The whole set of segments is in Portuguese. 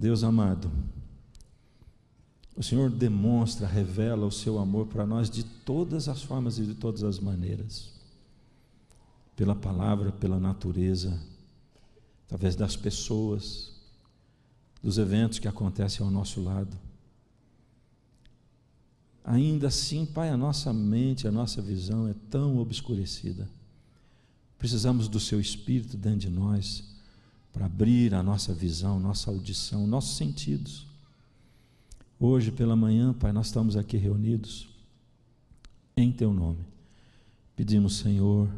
Deus amado, o Senhor demonstra, revela o seu amor para nós de todas as formas e de todas as maneiras, pela palavra, pela natureza, através das pessoas, dos eventos que acontecem ao nosso lado. Ainda assim, Pai, a nossa mente, a nossa visão é tão obscurecida. Precisamos do Seu Espírito dentro de nós para abrir a nossa visão, nossa audição, nossos sentidos. Hoje pela manhã, Pai, nós estamos aqui reunidos em Teu nome. Pedimos, Senhor,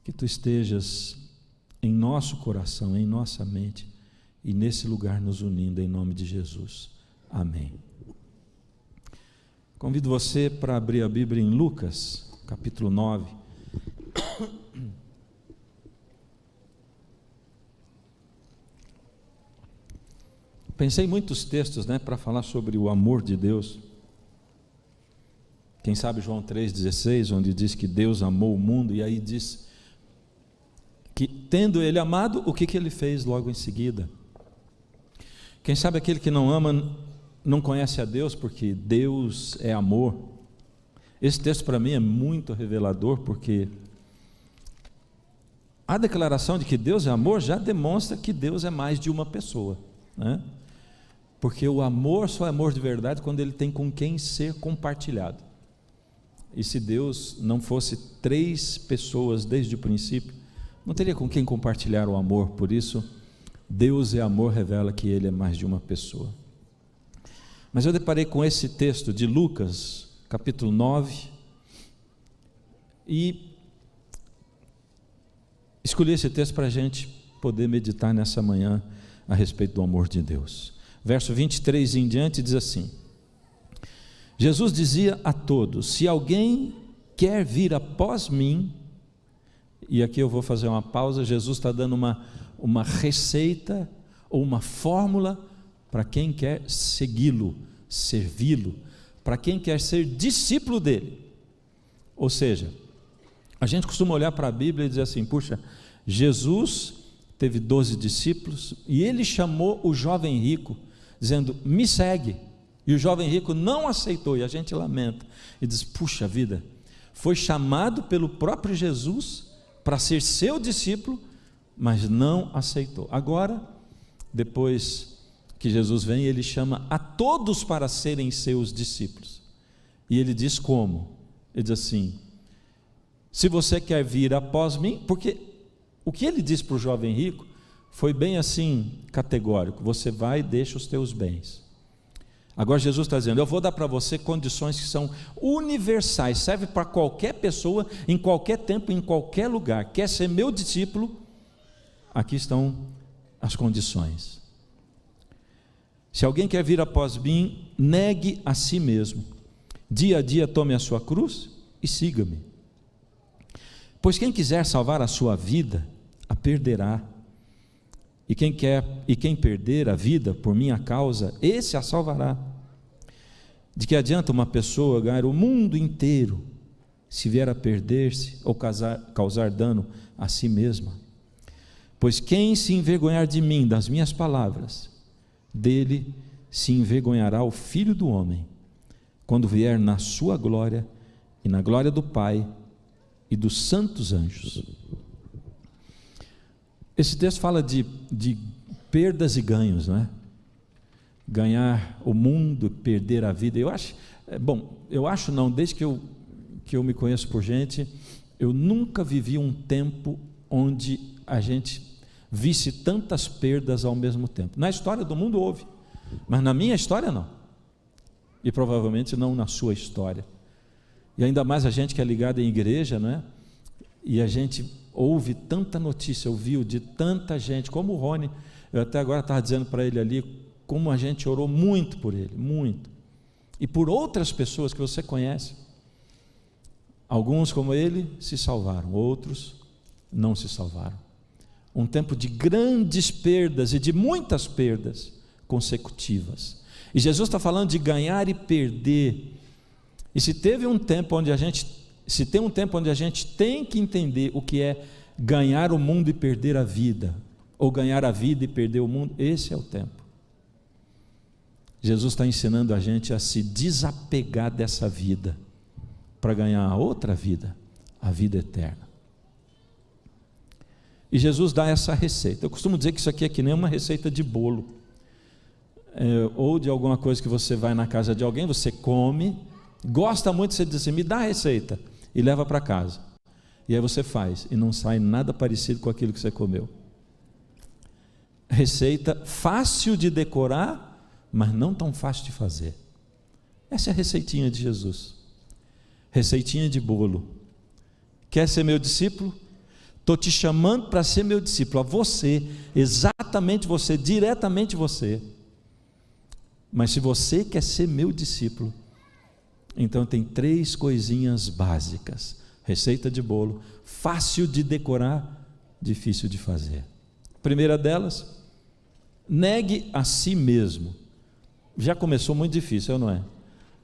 que Tu estejas em nosso coração, em nossa mente e nesse lugar nos unindo em nome de Jesus. Amém. Convido você para abrir a Bíblia em Lucas, capítulo 9. Pensei em muitos textos, para falar sobre o amor de Deus. Quem sabe João 3,16, onde diz que Deus amou o mundo, e aí diz que tendo Ele amado, o que Ele fez logo em seguida? Quem sabe aquele que não ama não conhece a Deus, porque Deus é amor. Esse texto para mim é muito revelador, porque a declaração de que Deus é amor já demonstra que Deus é mais de uma pessoa, porque o amor só é amor de verdade quando ele tem com quem ser compartilhado. E se Deus não fosse três pessoas desde o princípio, não teria com quem compartilhar o amor. Por isso, Deus é amor revela que Ele é mais de uma pessoa. Mas eu deparei com esse texto de Lucas, capítulo 9, e escolhi esse texto para a gente poder meditar nessa manhã a respeito do amor de Deus. Verso 23 em diante diz assim: Jesus dizia a todos: se alguém quer vir após mim, e aqui eu vou fazer uma pausa. Jesus está dando uma receita ou uma fórmula para quem quer segui-lo, servi-lo, para quem quer ser discípulo dele. Ou seja, a gente costuma olhar para a Bíblia e dizer assim: puxa, Jesus teve 12 discípulos e ele chamou o jovem rico, dizendo: me segue. E o jovem rico não aceitou, e a gente lamenta e diz: puxa vida, foi chamado pelo próprio Jesus para ser seu discípulo, mas não aceitou. Agora, depois que Jesus vem, ele chama a todos para serem seus discípulos, e ele diz como? Ele diz assim: se você quer vir após mim, porque o que ele disse para o jovem rico foi bem assim categórico: você vai e deixa os teus bens. Agora Jesus está dizendo: eu vou dar para você condições que são universais, serve para qualquer pessoa, em qualquer tempo, em qualquer lugar. Quer ser meu discípulo? Aqui estão as condições. Se alguém quer vir após mim, negue a si mesmo, dia a dia tome a sua cruz e siga-me. Pois quem quiser salvar a sua vida, a perderá. E quem perder a vida por minha causa, esse a salvará. De que adianta uma pessoa ganhar o mundo inteiro, se vier a perder-se ou causar dano a si mesma? Pois quem se envergonhar de mim, das minhas palavras, dele se envergonhará o Filho do Homem, quando vier na sua glória e na glória do Pai e dos santos anjos. Esse texto fala de perdas e ganhos, não é? Ganhar o mundo, perder a vida. Eu acho não, desde que eu me conheço por gente, eu nunca vivi um tempo onde a gente visse tantas perdas ao mesmo tempo. Na história do mundo houve, mas na minha história não, e provavelmente não na sua história. E ainda mais a gente que é ligado em igreja, não é? E a gente ouve tanta notícia, ouviu de tanta gente, como o Rony. Eu até agora estava dizendo para ele ali, como a gente orou muito por ele, muito, e por outras pessoas que você conhece. Alguns como ele se salvaram, outros não se salvaram. Um tempo de grandes perdas e de muitas perdas consecutivas. E Jesus está falando de ganhar e perder. E se tem um tempo onde a gente tem que entender o que é ganhar o mundo e perder a vida, ou ganhar a vida e perder o mundo, esse é o tempo. Jesus está ensinando a gente a se desapegar dessa vida, para ganhar a outra vida, a vida eterna. E Jesus dá essa receita. Eu costumo dizer que isso aqui é que nem uma receita de bolo, ou de alguma coisa que você vai na casa de alguém, você come, gosta muito, você diz assim, me dá a receita, e leva para casa, e aí você faz, e não sai nada parecido com aquilo que você comeu. Receita fácil de decorar, mas não tão fácil de fazer. Essa é a receitinha de Jesus, receitinha de bolo. Quer ser meu discípulo? Estou te chamando para ser meu discípulo, a você, exatamente você, diretamente você. Mas se você quer ser meu discípulo, então tem 3 coisinhas básicas. Receita de bolo, fácil de decorar, difícil de fazer. Primeira delas, negue a si mesmo. Já começou muito difícil, não é?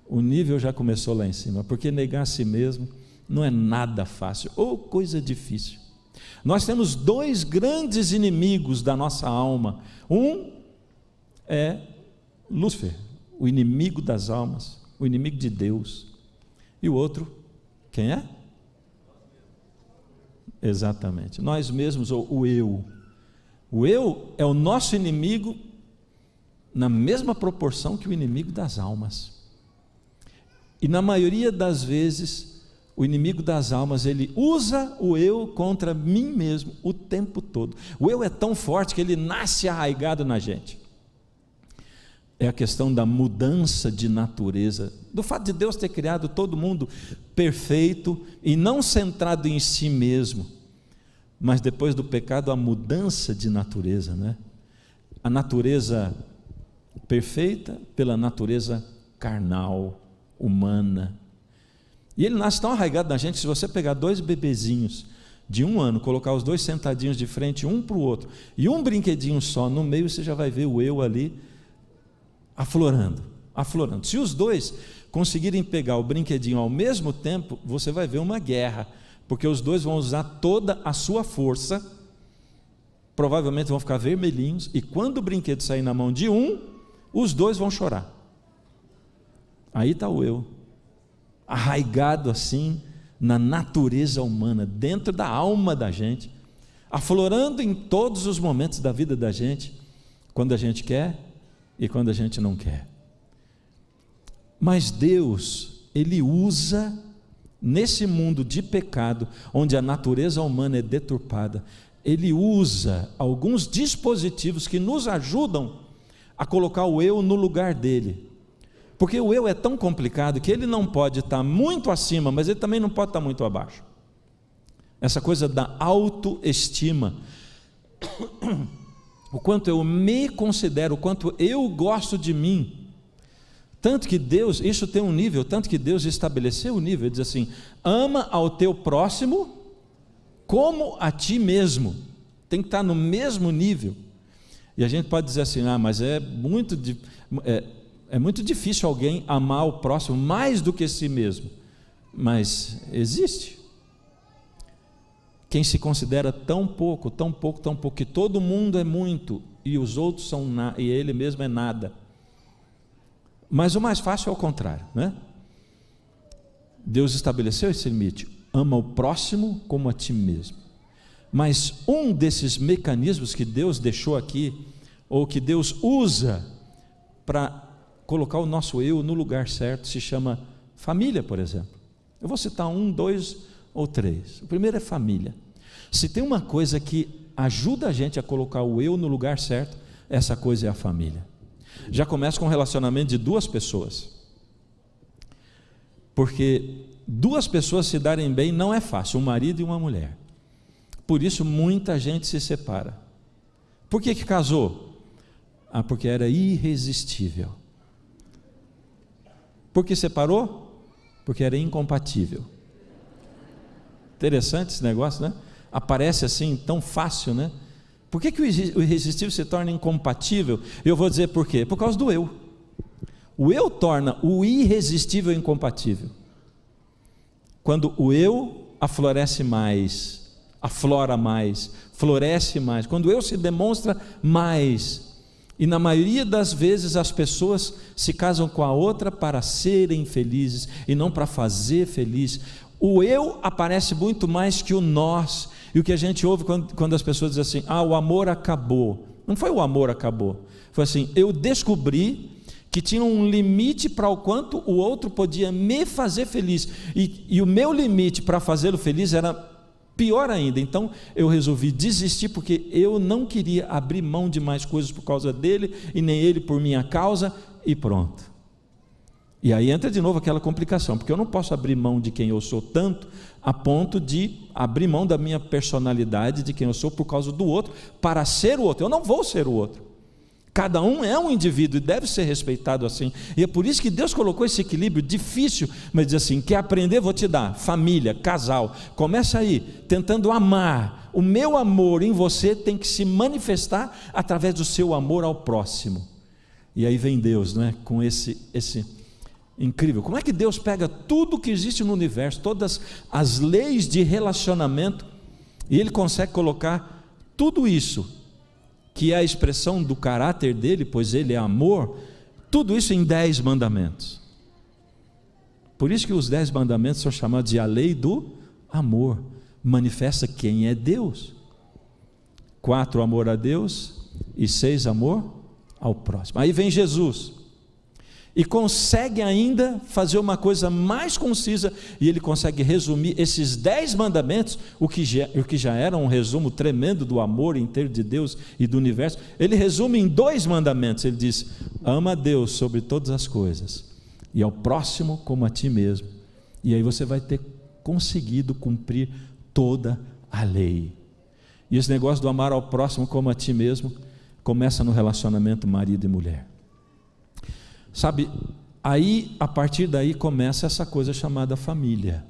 O nível já começou lá em cima, porque negar a si mesmo não é nada fácil, ou coisa difícil. Nós temos 2 grandes inimigos da nossa alma. Um é Lúcifer, o inimigo das almas, o inimigo de Deus. E o outro, quem é? Exatamente, nós mesmos, ou o eu. O eu é o nosso inimigo na mesma proporção que o inimigo das almas. E na maioria das vezes, o inimigo das almas, ele usa o eu contra mim mesmo o tempo todo. O eu é tão forte que ele nasce arraigado na gente. É a questão da mudança de natureza, do fato de Deus ter criado todo mundo perfeito e não centrado em si mesmo, mas depois do pecado a mudança de natureza, né? A natureza perfeita pela natureza carnal, humana. E ele nasce tão arraigado na gente, se você pegar 2 bebezinhos de 1 ano, colocar os 2 sentadinhos de frente um para o outro, e um brinquedinho só no meio, você já vai ver o eu ali aflorando. Se os 2 conseguirem pegar o brinquedinho ao mesmo tempo, você vai ver uma guerra, porque os 2 vão usar toda a sua força, provavelmente vão ficar vermelhinhos, e quando o brinquedo sair na mão de um, os 2 vão chorar. Aí está o eu, arraigado assim na natureza humana, dentro da alma da gente, aflorando em todos os momentos da vida da gente, quando a gente quer e quando a gente não quer. Mas Deus, Ele usa nesse mundo de pecado, onde a natureza humana é deturpada, Ele usa alguns dispositivos que nos ajudam a colocar o eu no lugar dele. Porque o eu é tão complicado que ele não pode estar muito acima, mas ele também não pode estar muito abaixo. Essa coisa da autoestima, o quanto eu me considero, o quanto eu gosto de mim. Tanto que Deus, isso tem um nível, tanto que Deus estabeleceu o nível, ele diz assim: ama ao teu próximo como a ti mesmo. Tem que estar no mesmo nível. E a gente pode dizer assim, mas é muito difícil alguém amar o próximo mais do que si mesmo. Mas existe. Quem se considera tão pouco, que todo mundo é muito e os outros são nada, e ele mesmo é nada. Mas o mais fácil é o contrário, né? Deus estabeleceu esse limite: ama o próximo como a ti mesmo. Mas um desses mecanismos que Deus deixou aqui, ou que Deus usa para colocar o nosso eu no lugar certo, se chama família, por exemplo. Eu vou citar 1, 2 ou 3. O primeiro é família. Se tem uma coisa que ajuda a gente a colocar o eu no lugar certo, essa coisa é a família. Já começa com o relacionamento de 2 pessoas, porque 2 pessoas se darem bem não é fácil, um marido e uma mulher. Por isso muita gente se separa. Por que casou? Porque era irresistível. Por que separou? Porque era incompatível. Interessante esse negócio, né? Aparece assim tão fácil, né? Por que o irresistível se torna incompatível? Eu vou dizer por quê. Por causa do eu. O eu torna o irresistível incompatível. Quando o eu aflora mais, floresce mais, quando o eu se demonstra mais, E na maioria das vezes as pessoas se casam com a outra para serem felizes e não para fazer feliz. O eu aparece muito mais que o nós. E o que a gente ouve quando as pessoas dizem assim: o amor acabou. Não foi o amor acabou, foi assim: eu descobri que tinha um limite para o quanto o outro podia me fazer feliz, e o meu limite para fazê-lo feliz era pior ainda. Então eu resolvi desistir, porque eu não queria abrir mão de mais coisas por causa dele, e nem ele por minha causa, e pronto. E aí entra de novo aquela complicação, porque eu não posso abrir mão de quem eu sou tanto a ponto de abrir mão da minha personalidade, de quem eu sou, por causa do outro, para ser o outro. Eu não vou ser o outro. Cada um é um indivíduo e deve ser respeitado assim. E é por isso que Deus colocou esse equilíbrio difícil, mas diz assim: quer aprender? Vou te dar. Família, casal, começa aí, tentando amar. O meu amor em você tem que se manifestar através do seu amor ao próximo. E aí vem Deus, não é? Com esse incrível. Como é que Deus pega tudo que existe no universo, todas as leis de relacionamento, e Ele consegue colocar tudo isso, que é a expressão do caráter dele, pois Ele é amor, tudo isso em 10 mandamentos. Por isso que os 10 mandamentos são chamados de a lei do amor. Manifesta quem é Deus. 4, amor a Deus, e 6, amor ao próximo. Aí vem Jesus e consegue ainda fazer uma coisa mais concisa, e ele consegue resumir esses 10 mandamentos, o que já era um resumo tremendo do amor inteiro de Deus e do universo. Ele resume em 2 mandamentos. Ele diz: ama a Deus sobre todas as coisas, e ao próximo como a ti mesmo. E aí você vai ter conseguido cumprir toda a lei. E esse negócio do amar ao próximo como a ti mesmo começa no relacionamento marido e mulher. Sabe, aí, a partir daí começa essa coisa chamada família.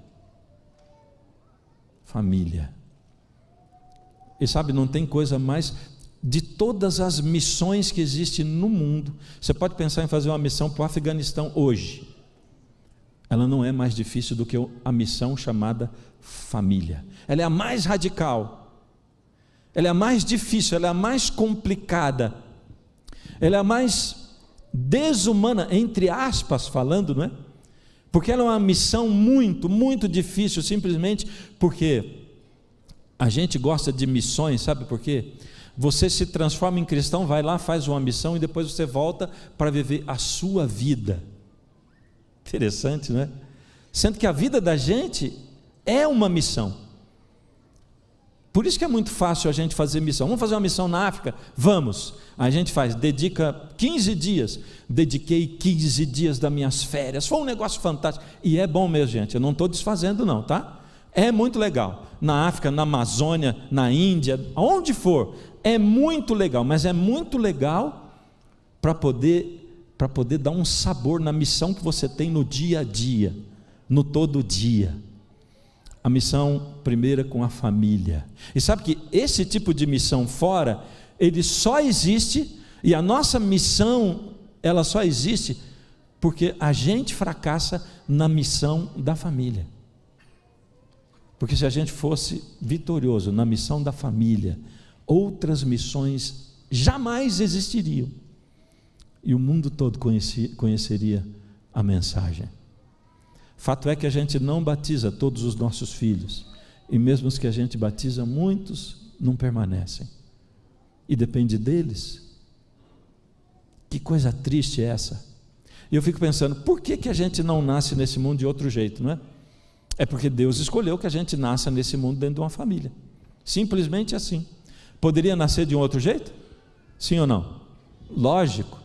Família. E sabe, não tem coisa mais, de todas as missões que existem no mundo, você pode pensar em fazer uma missão para o Afeganistão hoje, ela não é mais difícil do que a missão chamada família. Ela é a mais radical, ela é a mais difícil, ela é a mais complicada, ela é a mais desumana, entre aspas falando, não é? Porque ela é uma missão muito, muito difícil, simplesmente porque a gente gosta de missões, sabe por quê? Você se transforma em cristão, vai lá, faz uma missão e depois você volta para viver a sua vida. Interessante, não é? Sendo que a vida da gente é uma missão. Por isso que é muito fácil a gente fazer missão. Vamos fazer uma missão na África? Vamos. A gente faz, dedica 15 dias. Dediquei 15 dias das minhas férias. Foi um negócio fantástico. E é bom mesmo, gente. Eu não estou desfazendo não, tá? É muito legal. Na África, na Amazônia, na Índia, aonde for. É muito legal. Mas é muito legal para poder dar um sabor na missão que você tem no dia a dia, no todo dia. A missão primeira com a família. E sabe que esse tipo de missão fora, ele só existe, e a nossa missão, ela só existe porque a gente fracassa na missão da família. Porque se a gente fosse vitorioso na missão da família, outras missões jamais existiriam, e o mundo todo conheceria a mensagem. Fato é que a gente não batiza todos os nossos filhos, e mesmo os que a gente batiza, muitos não permanecem, e depende deles. Que coisa triste é essa? E eu fico pensando, por que a gente não nasce nesse mundo de outro jeito, não é? É porque Deus escolheu que a gente nasça nesse mundo dentro de uma família, simplesmente assim. Poderia nascer de um outro jeito? Sim ou não? Lógico,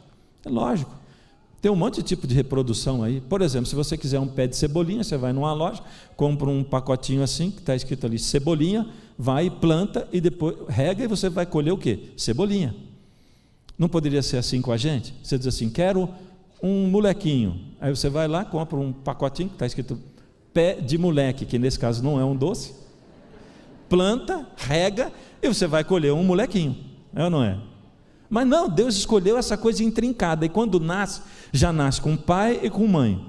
é lógico. Tem um monte de tipo de reprodução aí. Por exemplo, se você quiser um pé de cebolinha, você vai numa loja, compra um pacotinho assim, que está escrito ali, cebolinha, vai, planta e depois rega, e você vai colher o quê? Cebolinha. Não poderia ser assim com a gente? Você diz assim, quero um molequinho. Aí você vai lá, compra um pacotinho, que está escrito pé de moleque, que nesse caso não é um doce, planta, rega, e você vai colher um molequinho. É ou não é? Mas não, Deus escolheu essa coisa intrincada, e quando nasce, já nasce com pai e com mãe,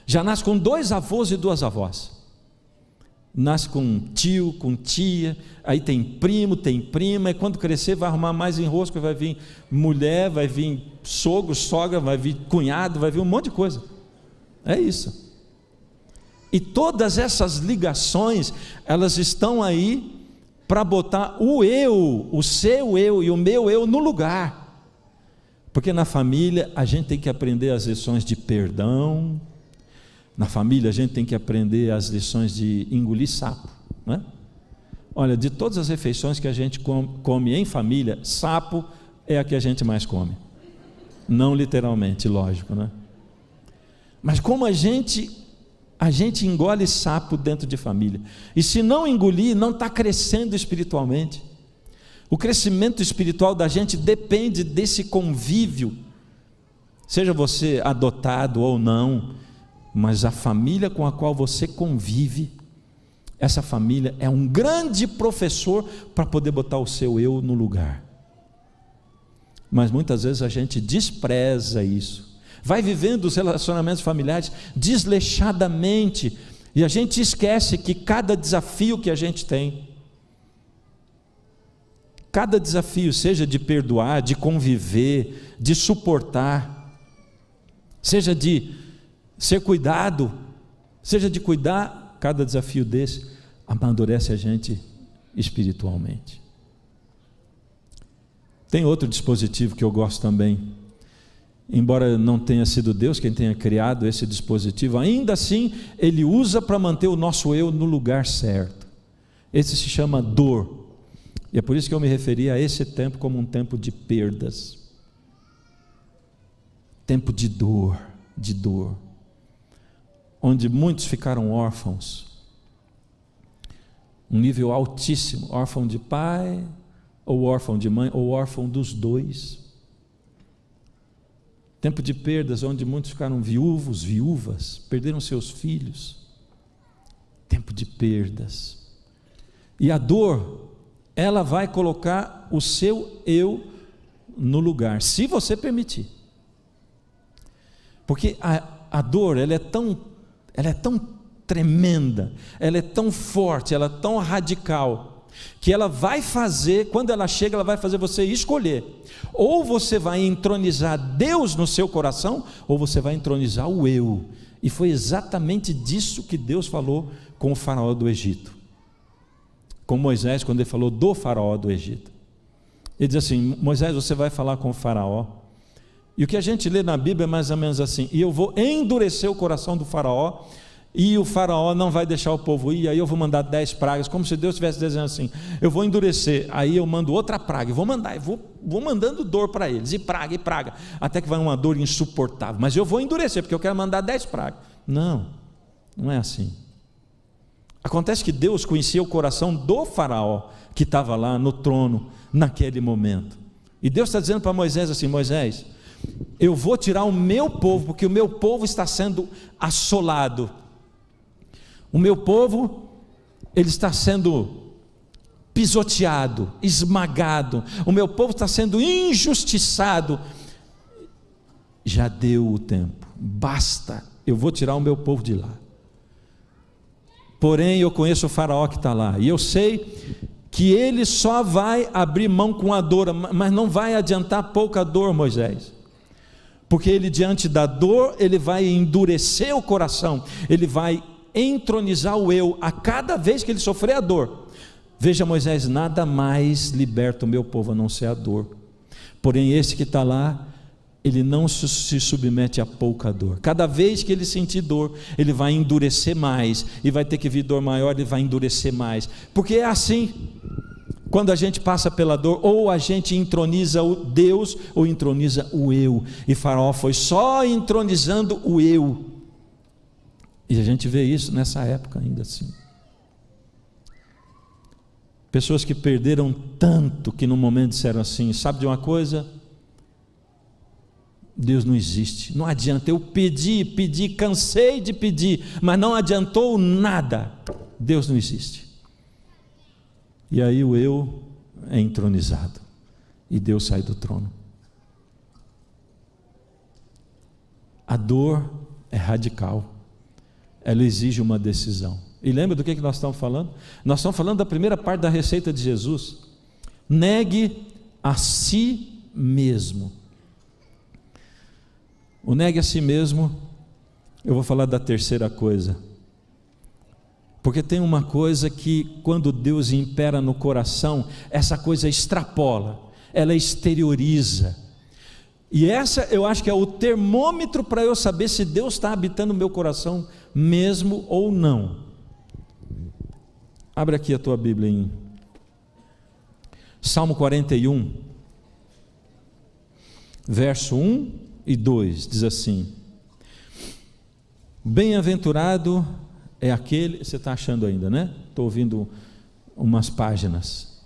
já nasce com 2 avós e 2 avós, nasce com tio, com tia, aí tem primo, tem prima, e quando crescer vai arrumar mais enrosco, vai vir mulher, vai vir sogro, sogra, vai vir cunhado, vai vir um monte de coisa. É isso. E todas essas ligações, elas estão aí para botar o eu, o seu eu e o meu eu no lugar. Porque na família a gente tem que aprender as lições de perdão. Na família a gente tem que aprender as lições de engolir sapo, não é? Olha, de todas as refeições que a gente come em família, sapo é a que a gente mais come. Não literalmente, lógico, né? Mas como a gente engole sapo dentro de família, e se não engolir, não está crescendo espiritualmente. O crescimento espiritual da gente depende desse convívio, seja você adotado ou não, mas a família com a qual você convive, essa família é um grande professor para poder botar o seu eu no lugar. Mas muitas vezes a gente despreza isso, vai vivendo os relacionamentos familiares desleixadamente, e a gente esquece que cada desafio que a gente tem, cada desafio, seja de perdoar, de conviver, de suportar, seja de ser cuidado, seja de cuidar, cada desafio desse amadurece a gente espiritualmente. Tem outro dispositivo que eu gosto também, embora não tenha sido Deus quem tenha criado esse dispositivo, ainda assim ele usa para manter o nosso eu no lugar certo. Esse se chama dor, e é por isso que eu me referi a esse tempo como um tempo de perdas, tempo de dor, onde muitos ficaram órfãos, um nível altíssimo, órfão de pai, ou órfão de mãe, ou órfão dos dois. Tempo de perdas, onde muitos ficaram viúvos, viúvas, perderam seus filhos. Tempo de perdas. E a dor, ela vai colocar o seu eu no lugar, se você permitir. Porque a dor, ela é tão tremenda, ela é tão forte, ela é tão radical, que ela vai fazer, quando ela chega, ela vai fazer você escolher, ou você vai entronizar Deus no seu coração, ou você vai entronizar o eu. E foi exatamente disso que Deus falou com o faraó do Egito, com Moisés, quando ele falou do faraó do Egito. Ele diz assim: Moisés, você vai falar com o faraó, e o que a gente lê na Bíblia é mais ou menos assim: e eu vou endurecer o coração do faraó, e o faraó não vai deixar o povo ir, aí eu vou mandar 10 pragas, como se Deus estivesse dizendo assim: eu vou endurecer, aí eu mando outra praga, vou mandando dor para eles, e praga, até que vai uma dor insuportável, mas eu vou endurecer, porque eu quero mandar 10 pragas. Não é assim. Acontece que Deus conhecia o coração do faraó, que estava lá no trono, naquele momento, e Deus está dizendo para Moisés assim: Moisés, eu vou tirar o meu povo, porque o meu povo está sendo assolado, o meu povo, ele está sendo pisoteado, esmagado, o meu povo está sendo injustiçado. Já deu o tempo, basta, eu vou tirar o meu povo de lá. Porém eu conheço o faraó que está lá, e eu sei que ele só vai abrir mão com a dor, mas não vai adiantar pouca dor, Moisés, porque ele, diante da dor, ele vai endurecer o coração, ele vai entronizar o eu, a cada vez que ele sofrer a dor. Veja, Moisés, nada mais liberta o meu povo a não ser a dor. Porém esse que está lá, ele não se submete a pouca dor. Cada vez que ele sentir dor, ele vai endurecer mais, e vai ter que vir dor maior, ele vai endurecer mais, porque é assim. Quando a gente passa pela dor, ou a gente entroniza o Deus, ou entroniza o eu, e Faraó foi só entronizando o eu, e a gente vê isso nessa época ainda assim. Pessoas que perderam tanto, que no momento disseram assim: sabe de uma coisa? Deus não existe, não adianta, eu pedi, cansei de pedir, mas não adiantou nada, Deus não existe. E aí o eu é entronizado, e Deus sai do trono. A dor é radical, ela exige uma decisão. E lembra do que nós estamos falando? Nós estamos falando da primeira parte da receita de Jesus. Negue a si mesmo. O negue a si mesmo, eu vou falar da terceira coisa. Porque tem uma coisa que quando Deus impera no coração, essa coisa extrapola, ela exterioriza. E essa eu acho que é o termômetro para eu saber se Deus está habitando no meu coração mesmo ou não. Abre aqui a tua Bíblia em Salmo 41, verso 1 e 2, diz assim: bem-aventurado é aquele, você está achando ainda, né? Estou ouvindo umas páginas,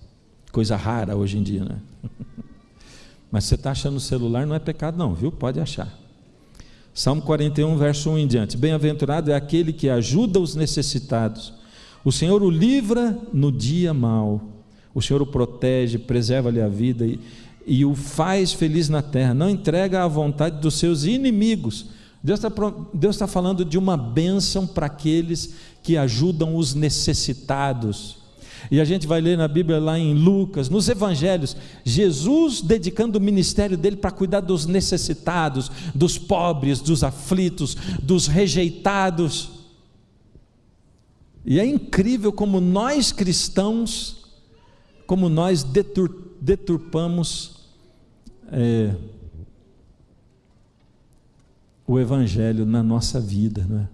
coisa rara hoje em dia, né? Mas você está achando no celular, não é pecado não, viu? Pode achar. Salmo 41, verso 1 em diante: bem-aventurado é aquele que ajuda os necessitados, o Senhor o livra no dia mau, o Senhor o protege, preserva-lhe a vida e o faz feliz na terra, não entrega à vontade dos seus inimigos. Deus está falando de uma bênção para aqueles que ajudam os necessitados. E a gente vai ler na Bíblia lá em Lucas, nos evangelhos, Jesus dedicando o ministério dele para cuidar dos necessitados, dos pobres, dos aflitos, dos rejeitados. E é incrível como nós cristãos, como nós deturpamos o evangelho na nossa vida, não é?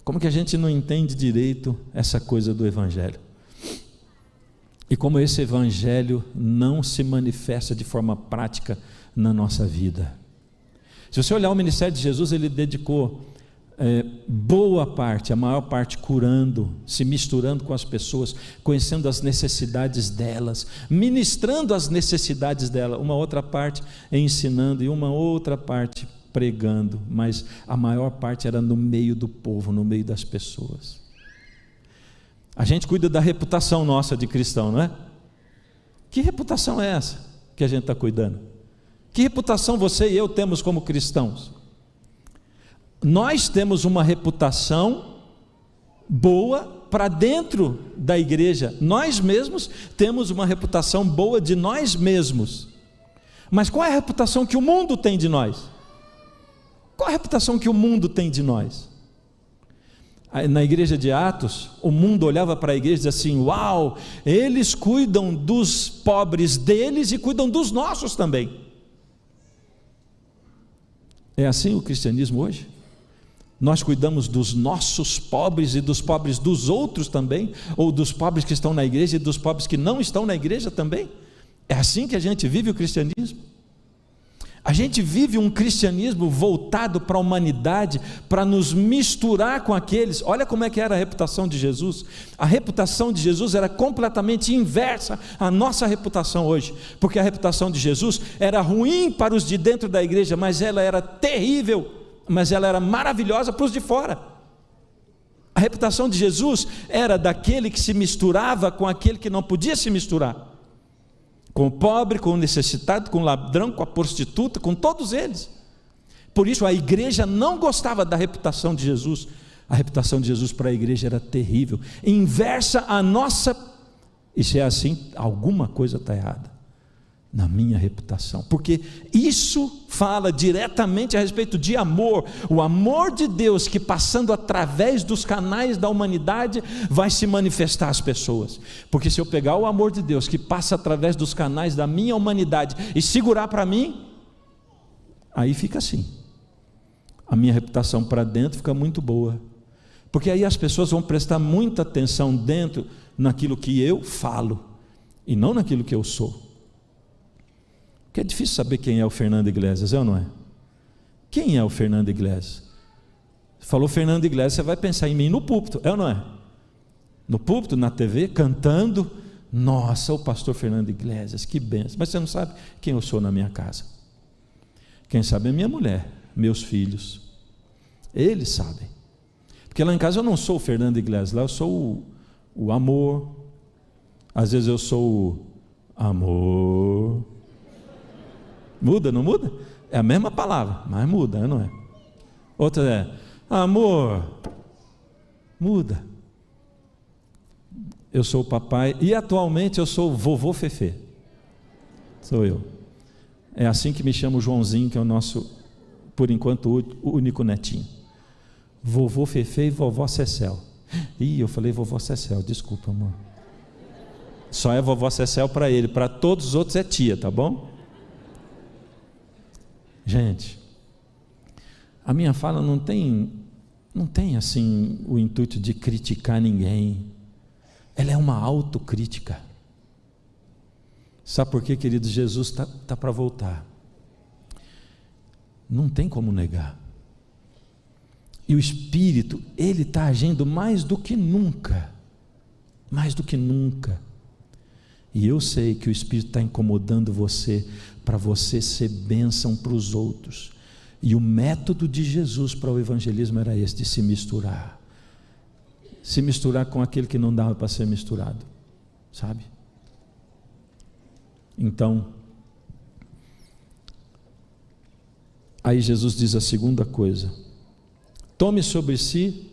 Como que a gente não entende direito essa coisa do evangelho? E como esse evangelho não se manifesta de forma prática na nossa vida. Se você olhar o ministério de Jesus, ele dedicou boa parte, a maior parte curando, se misturando com as pessoas, conhecendo as necessidades delas, ministrando as necessidades delas, uma outra parte ensinando e uma outra parte pregando, mas a maior parte era no meio do povo, no meio das pessoas. A gente cuida da reputação nossa de cristão, não é? Que reputação é essa que a gente está cuidando? Que reputação você e eu temos como cristãos? Nós temos uma reputação boa para dentro da igreja, nós mesmos temos uma reputação boa de nós mesmos, mas qual é a reputação que o mundo tem de nós? Qual a reputação que o mundo tem de nós? Na igreja de Atos, o mundo olhava para a igreja e dizia assim: uau, eles cuidam dos pobres deles e cuidam dos nossos também. É assim o cristianismo hoje? Nós cuidamos dos nossos pobres e dos pobres dos outros também, ou dos pobres que estão na igreja e dos pobres que não estão na igreja também? É assim que a gente vive o cristianismo? A gente vive um cristianismo voltado para a humanidade, para nos misturar com aqueles. Olha como é que era a reputação de Jesus. A reputação de Jesus era completamente inversa à nossa reputação hoje, porque a reputação de Jesus era ruim para os de dentro da igreja, mas ela era terrível, mas ela era maravilhosa para os de fora. A reputação de Jesus era daquele que se misturava com aquele que não podia se misturar, com o pobre, com o necessitado, com o ladrão, com a prostituta, com todos eles. Por isso a igreja não gostava da reputação de Jesus. A reputação de Jesus para a igreja era terrível, inversa à nossa. E se é assim, alguma coisa está errada na minha reputação, porque isso fala diretamente a respeito de amor, o amor de Deus que, passando através dos canais da humanidade, vai se manifestar às pessoas. Porque se eu pegar o amor de Deus que passa através dos canais da minha humanidade e segurar para mim, aí fica assim, a minha reputação para dentro fica muito boa, porque aí as pessoas vão prestar muita atenção dentro naquilo que eu falo e não naquilo que eu sou. Porque é difícil saber quem é o Fernando Iglesias, é ou não é? Quem é o Fernando Iglesias? Falou Fernando Iglesias, você vai pensar em mim no púlpito, é ou não é? No púlpito, na TV, cantando, nossa, o pastor Fernando Iglesias, que benção. Mas você não sabe quem eu sou na minha casa. Quem sabe é minha mulher, meus filhos. Eles sabem. Porque lá em casa eu não sou o Fernando Iglesias, lá eu sou o amor. Às vezes eu sou o amor. Muda, não muda? É a mesma palavra, mas muda, não é? Outra é amor. Muda. Eu sou o papai e atualmente eu sou o vovô Fefê. Sou eu. É assim que me chama o Joãozinho, que é o nosso, por enquanto, único netinho. Vovô Fefê e vovó Cecel. Ih, eu falei vovó Cecel, desculpa, amor. Só é vovó Cecel para ele, para todos os outros é tia, tá bom? Gente, a minha fala não tem assim o intuito de criticar ninguém. Ela é uma autocrítica. Sabe por quê, queridos? Jesus está para voltar. Não tem como negar. E o Espírito, Ele está agindo mais do que nunca. Mais do que nunca. E eu sei que o Espírito está incomodando você, para você ser bênção para os outros. E o método de Jesus para o evangelismo era esse, de se misturar. Se misturar com aquele que não dava para ser misturado, sabe? Então, aí Jesus diz a segunda coisa: tome sobre si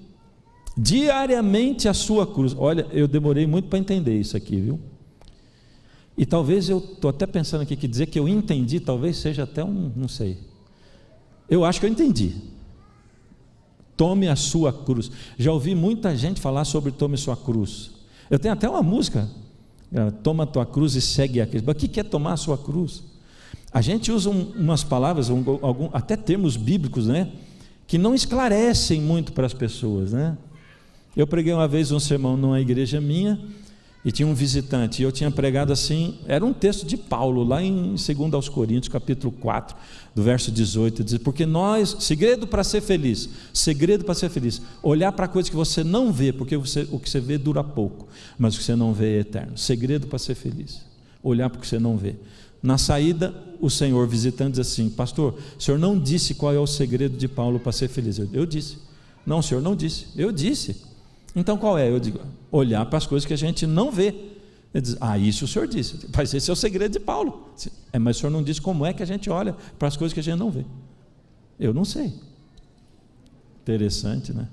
diariamente a sua cruz. Olha, eu demorei muito para entender isso aqui, viu? E talvez eu estou até pensando aqui que dizer que eu entendi, talvez seja até não sei. Eu acho que eu entendi. Tome a sua cruz. Já ouvi muita gente falar sobre tome sua cruz. Eu tenho até uma música, toma a tua cruz e segue a Cristo. Mas o que é tomar a sua cruz? A gente usa umas palavras, até termos bíblicos, né, que não esclarecem muito para as pessoas, né? Eu preguei uma vez um sermão numa igreja minha, e tinha um visitante, e eu tinha pregado assim, era um texto de Paulo, lá em 2 aos Coríntios, capítulo 4, do verso 18, diz: porque segredo para ser feliz, olhar para coisas que você não vê, porque o que você vê dura pouco, mas o que você não vê é eterno. Segredo para ser feliz, olhar para o que você não vê. Na saída, o Senhor visitando diz assim: pastor, o senhor não disse qual é o segredo de Paulo para ser feliz. Eu disse. Não, o senhor não disse. Eu disse. Então qual é? Eu digo, olhar para as coisas que a gente não vê. Ele diz, isso o senhor disse. Mas esse é o segredo de Paulo. Mas o senhor não disse como é que a gente olha para as coisas que a gente não vê. Eu não sei. Interessante, né?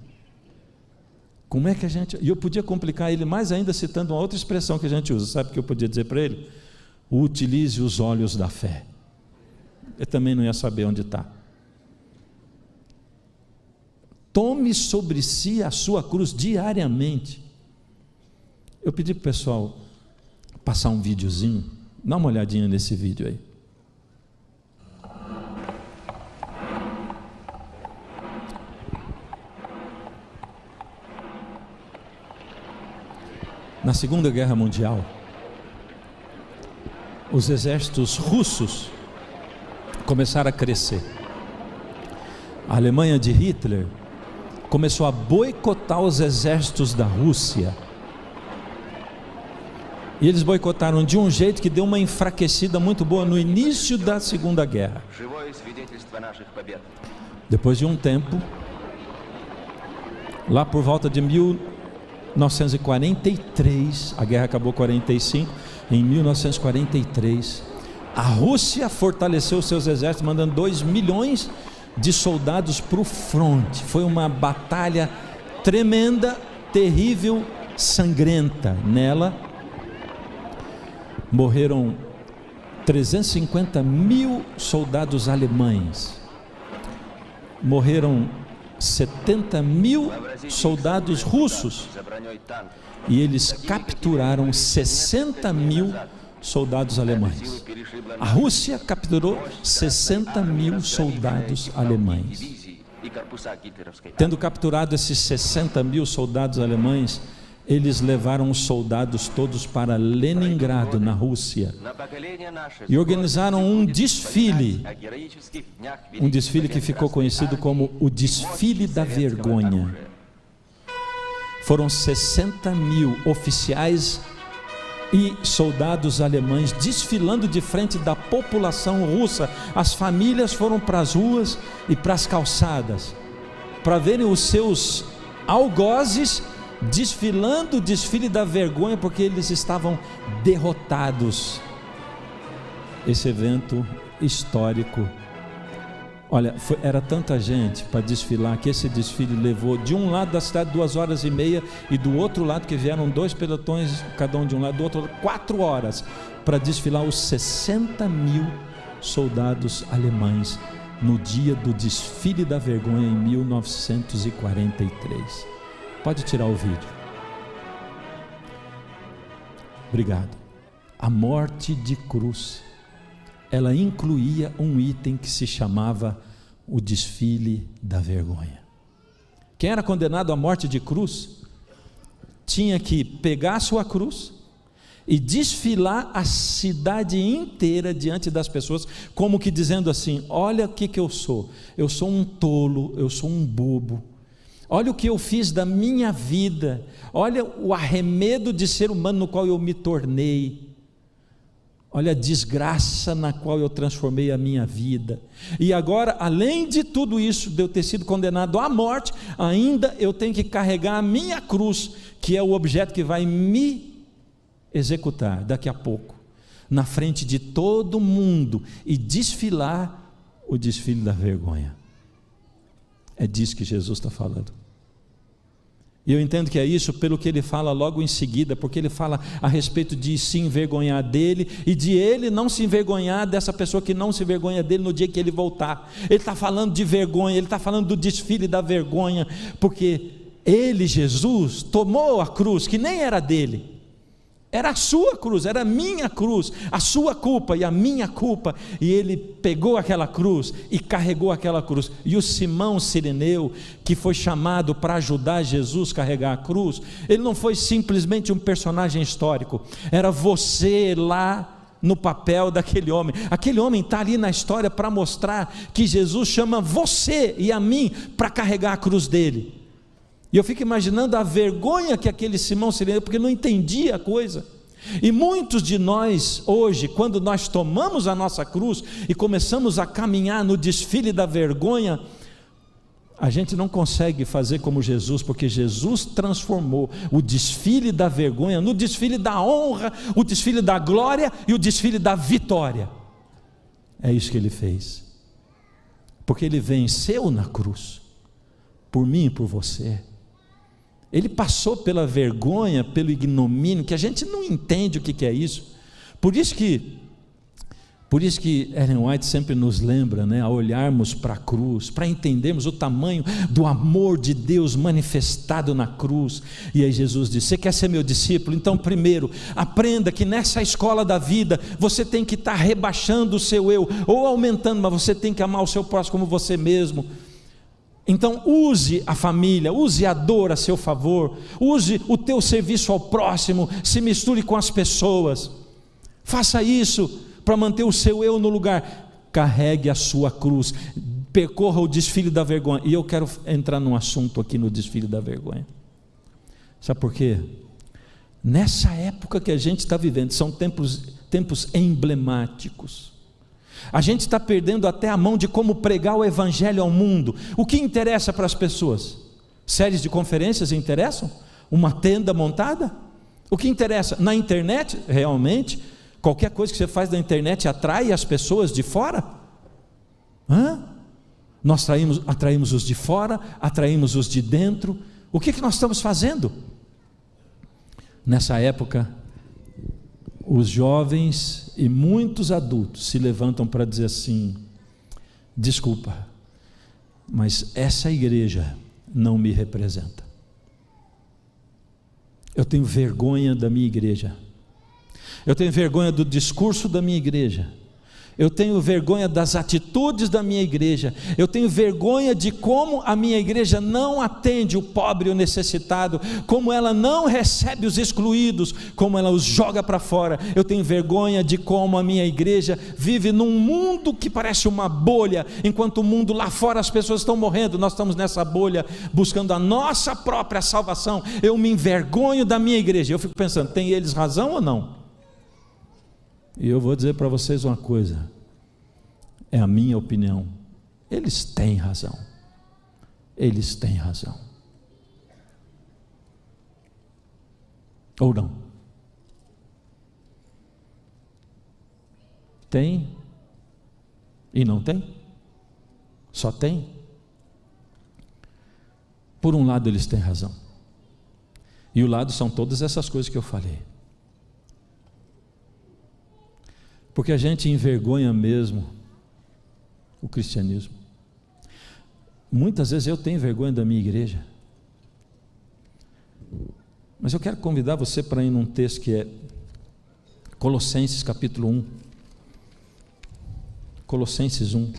Como é que a gente... E eu podia complicar ele mais ainda citando uma outra expressão que a gente usa. Sabe o que eu podia dizer para ele? Utilize os olhos da fé. Eu também não ia saber onde está. Tome sobre si a sua cruz diariamente. Eu pedi para o pessoal passar um videozinho. Dá uma olhadinha nesse vídeo aí. Na Segunda Guerra Mundial, os exércitos russos começaram a crescer. A Alemanha de Hitler começou a boicotar os exércitos da Rússia. E eles boicotaram de um jeito que deu uma enfraquecida muito boa no início da Segunda Guerra. Depois de um tempo, lá por volta de 1943, a guerra acabou em 45, em 1943, a Rússia fortaleceu seus exércitos, mandando 2 milhões de soldados para o fronte. Foi uma batalha tremenda, terrível, sangrenta. Nela morreram 350 mil soldados alemães, morreram 70 mil soldados russos, e eles capturaram 60 mil soldados alemães. A Rússia capturou 60 mil soldados alemães. Tendo capturado esses 60 mil soldados alemães, eles levaram os soldados todos para Leningrado, na Rússia, e organizaram um desfile que ficou conhecido como o Desfile da Vergonha. Foram 60 mil oficiais e soldados alemães desfilando de frente da população russa. As famílias foram para as ruas e para as calçadas para verem os seus algozes desfilando o desfile da vergonha, porque eles estavam derrotados. Esse evento histórico Olha, era tanta gente para desfilar, que esse desfile levou de um lado da cidade 2h30 e do outro lado, que vieram 2 pelotões, cada um de um lado, do outro lado, 4 horas, para desfilar os 60.000 soldados alemães no dia do desfile da vergonha em 1943. Pode tirar o vídeo. Obrigado. A morte de cruz, ela incluía um item que se chamava o desfile da vergonha. Quem era condenado à morte de cruz tinha que pegar a sua cruz e desfilar a cidade inteira diante das pessoas, como que dizendo assim: olha o que eu sou um tolo, eu sou um bobo, olha o que eu fiz da minha vida, olha o arremedo de ser humano no qual eu me tornei, olha a desgraça na qual eu transformei a minha vida, e agora, além de tudo isso, de eu ter sido condenado à morte, ainda eu tenho que carregar a minha cruz, que é o objeto que vai me executar daqui a pouco, na frente de todo mundo, e desfilar o desfile da vergonha. É disso que Jesus está falando. E eu entendo que é isso pelo que ele fala logo em seguida, porque ele fala a respeito de se envergonhar dele, e de ele não se envergonhar dessa pessoa que não se envergonha dele no dia que ele voltar. Ele está falando de vergonha, ele está falando do desfile da vergonha, porque ele, Jesus, tomou a cruz que nem era dele, era a sua cruz, era a minha cruz, a sua culpa e a minha culpa, e ele pegou aquela cruz e carregou aquela cruz. E o Simão Cireneu, que foi chamado para ajudar Jesus a carregar a cruz, ele não foi simplesmente um personagem histórico, era você lá no papel daquele homem. Aquele homem está ali na história para mostrar que Jesus chama você e a mim para carregar a cruz dele. E eu fico imaginando a vergonha que aquele Simão Cireneu, porque não entendia a coisa. E muitos de nós hoje, quando nós tomamos a nossa cruz e começamos a caminhar no desfile da vergonha, a gente não consegue fazer como Jesus, porque Jesus transformou o desfile da vergonha no desfile da honra, o desfile da glória e o desfile da vitória. É isso que ele fez, porque ele venceu na cruz, por mim e por você. Ele passou pela vergonha, pelo ignomínio, que a gente não entende o que é isso. Por isso que Ellen White sempre nos lembra, a olharmos para a cruz, para entendermos o tamanho do amor de Deus manifestado na cruz. E aí Jesus disse: você quer ser meu discípulo? Então primeiro, aprenda que nessa escola da vida, você tem que estar rebaixando o seu eu, ou aumentando, mas você tem que amar o seu próximo como você mesmo. Então use a família, use a dor a seu favor, use o teu serviço ao próximo, se misture com as pessoas, faça isso para manter o seu eu no lugar. Carregue a sua cruz, percorra o desfile da vergonha. E eu quero entrar num assunto aqui no desfile da vergonha. Sabe por quê? Nessa época que a gente está vivendo, são tempos emblemáticos. A gente está perdendo até a mão de como pregar o evangelho ao mundo. O que interessa para as pessoas? Séries de conferências interessam? Uma tenda montada? O que interessa? Na internet, realmente, qualquer coisa que você faz na internet atrai as pessoas de fora? Nós atraímos os de fora, atraímos os de dentro. O que nós estamos fazendo? Nessa época, os jovens e muitos adultos se levantam para dizer assim: desculpa, mas essa igreja não me representa. Eu tenho vergonha da minha igreja, eu tenho vergonha do discurso da minha igreja, eu tenho vergonha das atitudes da minha igreja, eu tenho vergonha de como a minha igreja não atende o pobre e o necessitado, como ela não recebe os excluídos, como ela os joga para fora. Eu tenho vergonha de como a minha igreja vive num mundo que parece uma bolha, enquanto o mundo lá fora as pessoas estão morrendo, nós estamos nessa bolha buscando a nossa própria salvação. Eu me envergonho da minha igreja. Eu fico pensando, tem eles razão ou não? E eu vou dizer para vocês uma coisa, é a minha opinião, eles têm razão, ou não? Tem e não tem? Só tem? Por um lado eles têm razão, e o lado são todas essas coisas que eu falei, porque a gente envergonha mesmo o cristianismo. Muitas vezes eu tenho vergonha da minha igreja, mas eu quero convidar você para ir num texto que é Colossenses capítulo 1. Colossenses 1.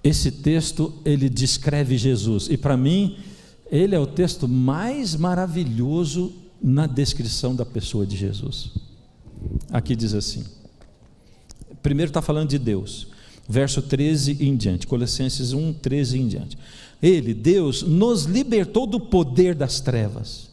Esse texto, ele descreve Jesus, e para mim, ele é o texto mais maravilhoso na descrição da pessoa de Jesus. Aqui diz assim, primeiro está falando de Deus, verso 13 em diante, Colossenses 1, 13 em diante. Ele, Deus, nos libertou do poder das trevas,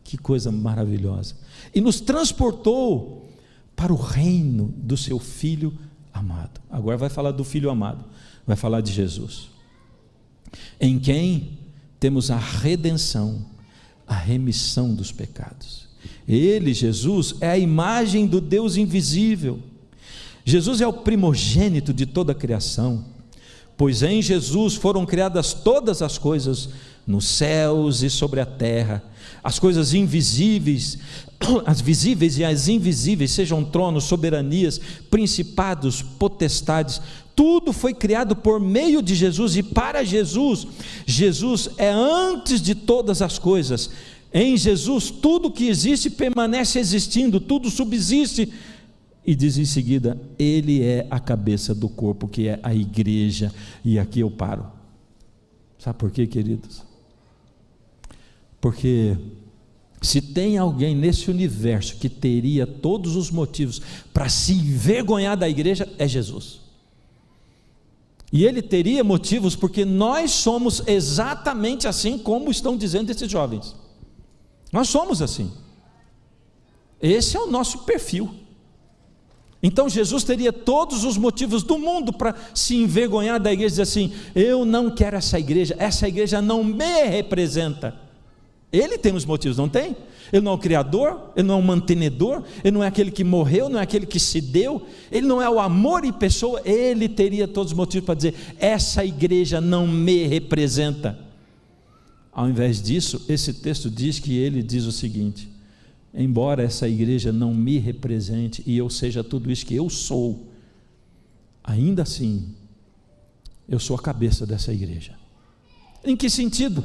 que coisa maravilhosa, e nos transportou para o reino do seu Filho amado. Agora vai falar do Filho amado, vai falar de Jesus, em quem temos a redenção, a remissão dos pecados. Ele, Jesus, é a imagem do Deus invisível. Jesus é o primogênito de toda a criação, pois em Jesus foram criadas todas as coisas nos céus e sobre a terra, as coisas invisíveis, as visíveis e as invisíveis, sejam tronos, soberanias, principados, potestades, tudo foi criado por meio de Jesus e para Jesus. Jesus é antes de todas as coisas. Em Jesus tudo que existe permanece existindo, tudo subsiste. E diz em seguida, Ele é a cabeça do corpo, que é a igreja. E aqui eu paro. Sabe por quê, queridos? Porque se tem alguém nesse universo que teria todos os motivos para se envergonhar da igreja, é Jesus. E ele teria motivos porque nós somos exatamente assim como estão dizendo esses jovens. Nós somos assim. Esse é o nosso perfil. Então Jesus teria todos os motivos do mundo para se envergonhar da igreja e dizer assim: eu não quero essa igreja não me representa. Ele tem os motivos, não tem? Ele não é o criador, ele não é o mantenedor, ele não é aquele que morreu, não é aquele que se deu, ele não é o amor em pessoa. Ele teria todos os motivos para dizer: essa igreja não me representa. Ao invés disso, esse texto diz que ele diz o seguinte: embora essa igreja não me represente e eu seja tudo isso que eu sou, ainda assim eu sou a cabeça dessa igreja. Em que sentido?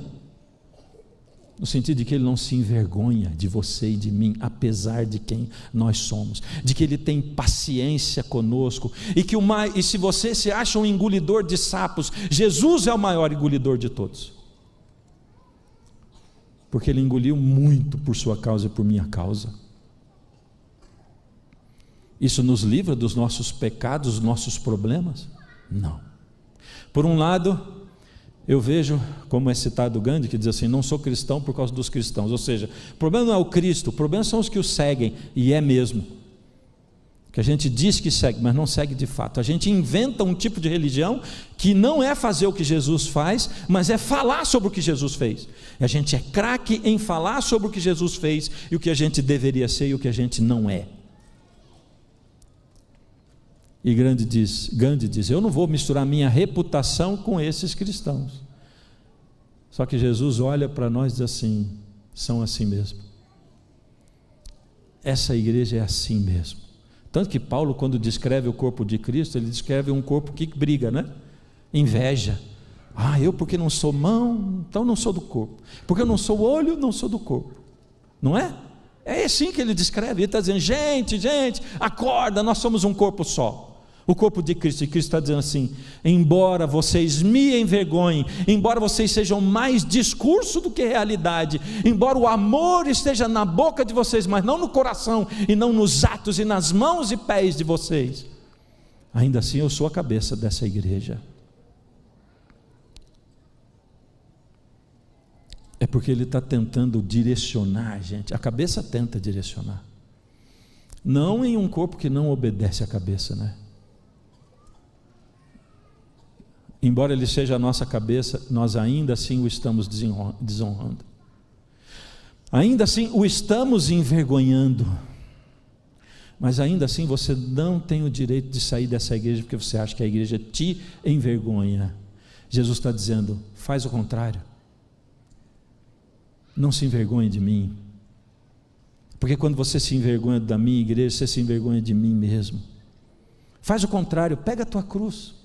No sentido de que ele não se envergonha de você e de mim, apesar de quem nós somos, de que ele tem paciência conosco, e se você se acha um engolidor de sapos, Jesus é o maior engolidor de todos, porque ele engoliu muito por sua causa e por minha causa. Isso nos livra dos nossos pecados, dos nossos problemas? Não. Por um lado, eu vejo, como é citado Gandhi, que diz assim: não sou cristão por causa dos cristãos. Ou seja, o problema não é o Cristo, o problema são os que o seguem, e é mesmo, que a gente diz que segue, mas não segue de fato. A gente inventa um tipo de religião que não é fazer o que Jesus faz, mas é falar sobre o que Jesus fez. E a gente é craque em falar sobre o que Jesus fez, e o que a gente deveria ser e o que a gente não é. E Gandhi diz: eu não vou misturar minha reputação com esses cristãos. Só que Jesus olha para nós e diz assim: são assim mesmo. Essa igreja é assim mesmo. Tanto que Paulo, quando descreve o corpo de Cristo, ele descreve um corpo que briga, né? Inveja. Eu porque não sou mão, então não sou do corpo. Porque eu não sou olho, não sou do corpo. Não é? É assim que ele descreve. Ele está dizendo: gente, acorda, nós somos um corpo só. O corpo de Cristo. E Cristo está dizendo assim: embora vocês me envergonhem, embora vocês sejam mais discurso do que realidade, embora o amor esteja na boca de vocês, mas não no coração, e não nos atos e nas mãos e pés de vocês, ainda assim eu sou a cabeça dessa igreja. É porque ele está tentando direcionar, gente. A cabeça tenta direcionar, não em um corpo que não obedece à cabeça, né? embora Ele seja a nossa cabeça, nós ainda assim o estamos desonrando. Ainda assim o estamos envergonhando. Mas ainda assim você não tem o direito de sair dessa igreja porque você acha que a igreja te envergonha. Jesus está dizendo, faz o contrário. Não se envergonhe de mim. Porque quando você se envergonha da minha igreja, você se envergonha de mim mesmo. Faz o contrário, pega a tua cruz.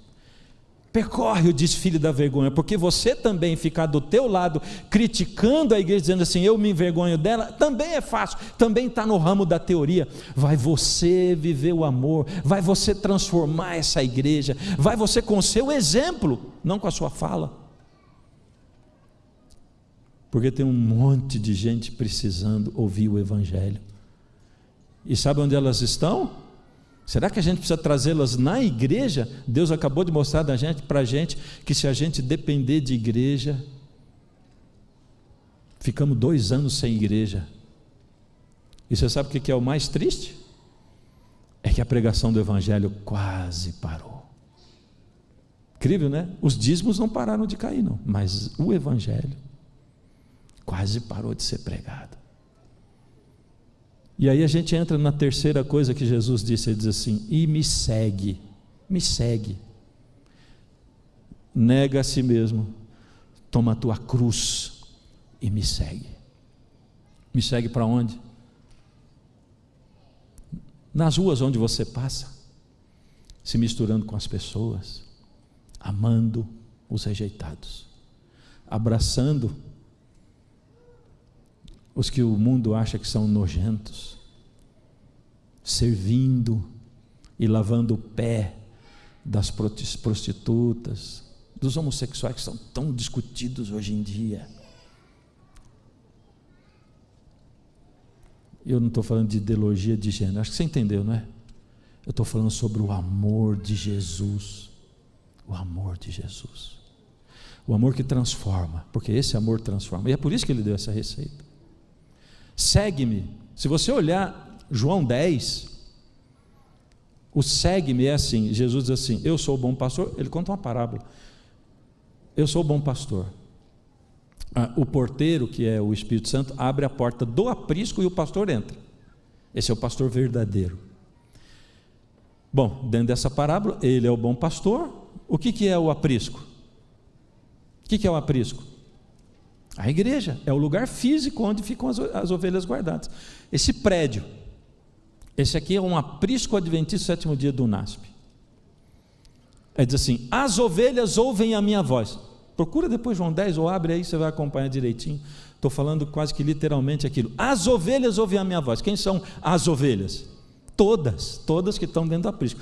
Percorre o desfile da vergonha, porque você também ficar do teu lado, criticando a igreja, dizendo assim, eu me envergonho dela, também é fácil, também está no ramo da teoria. Vai você viver o amor, vai você transformar essa igreja, vai você com o seu exemplo, não com a sua fala. Porque tem um monte de gente precisando ouvir o evangelho. E sabe onde elas estão? Será que a gente precisa trazê-las na igreja? Deus acabou de mostrar para a gente que se a gente depender de igreja, ficamos 2 anos sem igreja. E você sabe o que é o mais triste? É que a pregação do evangelho quase parou. Incrível, né? Os dízimos não pararam de cair, não, mas o evangelho quase parou de ser pregado. E aí a gente entra na terceira coisa que Jesus disse, ele diz assim, e me segue, nega a si mesmo, toma a tua cruz e me segue. Me segue para onde? Nas ruas onde você passa, se misturando com as pessoas, amando os rejeitados, abraçando os que o mundo acha que são nojentos, servindo e lavando o pé das prostitutas, dos homossexuais que são tão discutidos hoje em dia. Eu não estou falando de ideologia de gênero, acho que você entendeu, não é? Eu estou falando sobre o amor de Jesus, o amor de Jesus, o amor que transforma, porque esse amor transforma, e é por isso que ele deu essa receita. Segue-me. Se você olhar João 10, o segue-me é assim, Jesus diz assim, eu sou o bom pastor, ele conta uma parábola, eu sou o bom pastor, o porteiro, que é o Espírito Santo, abre a porta do aprisco e o pastor entra, esse é o pastor verdadeiro. Bom, dentro dessa parábola, ele é o bom pastor. O que é o aprisco? O que é o aprisco? A igreja é o lugar físico onde ficam as ovelhas guardadas. Esse prédio, esse aqui é um aprisco adventista 7º dia do NASP. Diz assim, as ovelhas ouvem a minha voz. Procura depois João 10 ou abre aí, você vai acompanhar direitinho. Estou falando quase que literalmente aquilo. As ovelhas ouvem a minha voz. Quem são as ovelhas? Todas que estão dentro do aprisco.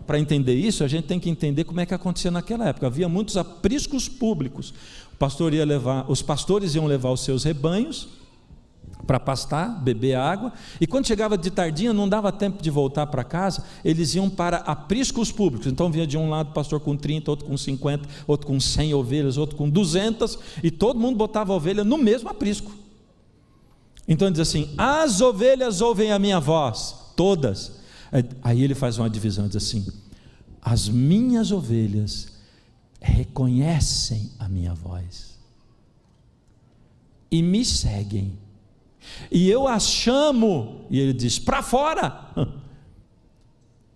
Para entender isso, a gente tem que entender como é que acontecia naquela época. Havia muitos apriscos públicos. Os pastores iam levar os seus rebanhos para pastar, beber água, e quando chegava de tardinha, não dava tempo de voltar para casa, eles iam para apriscos públicos. Então vinha de um lado o pastor com 30, outro com 50, outro com 100 ovelhas, outro com 200, e todo mundo botava a ovelha no mesmo aprisco. Então ele diz assim, as ovelhas ouvem a minha voz, todas. Aí ele faz uma divisão, diz assim, as minhas ovelhas reconhecem a minha voz e me seguem, e eu as chamo, e ele diz, para fora.